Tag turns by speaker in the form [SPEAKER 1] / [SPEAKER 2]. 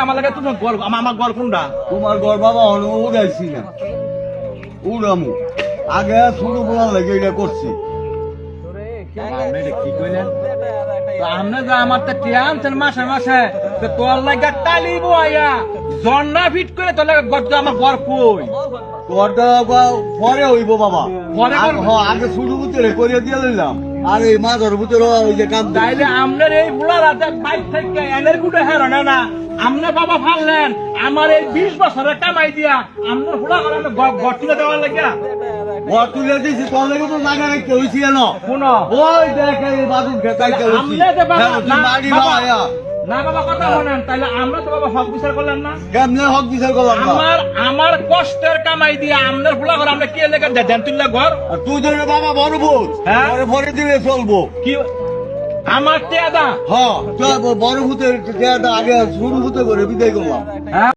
[SPEAKER 1] আমার লাগে তুমি আমার গড় কোনটা?
[SPEAKER 2] তোমার ঘর বাবা উড়াইছি না, উড়ামু আগে ছোট বলার লাগে এটা করছি।
[SPEAKER 1] কি কইলেন? আপনি যে আমার তো টিয়া আনছেন মাসে মাসে, তোর লাগে টালিব আয়া জন্না ফিট করে তোর লাগে গড় আমার গড় কই?
[SPEAKER 2] ঘরটা পরে হইব বাবা,
[SPEAKER 1] পরে করবে?
[SPEAKER 2] আগে ছোট ভিতরে করে দিয়ে দিলাম, আর এই মাঝার ভিতরে ওই যে কাম
[SPEAKER 1] তাইলে আপনার এই বুড়া রাতে বাইক থেকে এনের গুটে হেরো না আপনার বাবা ফাললেন আমার এই 20 বছরের কামাই দিয়া আপনার বুড়া করে গড় তুলে দেওয়ার লাগিয়া
[SPEAKER 2] ঘর তুলে দিয়েছি, তোর লাগে তো জায়গা রেখে হয়েছি কেন?
[SPEAKER 1] শুনো
[SPEAKER 2] ওই দেখে বাদুর খেতাই
[SPEAKER 1] আমনে যে বাবা
[SPEAKER 2] বাড়ি
[SPEAKER 1] বাবা
[SPEAKER 2] বাবা
[SPEAKER 1] না বাবা কথা বলেন, তাইলে আমরা তো বাবা হক বিচার করলেন না।
[SPEAKER 2] কেমনে হক বিচার করলাম না?
[SPEAKER 1] আমার কষ্টের কামাই দিয়ে আপনার ফুলা ঘর আমরা কি লেগে দেন তুললে ঘর?
[SPEAKER 2] আর তুই ধরে বাবা বড় ভূত,
[SPEAKER 1] হ্যাঁ?
[SPEAKER 2] পরে ভরে দিলে চলবো।
[SPEAKER 1] কি আমার টেদা
[SPEAKER 2] হ্যাঁ, বড় ভূতের আগে ছোট ভূতে করে বিদায় করলাম।
[SPEAKER 1] হ্যাঁ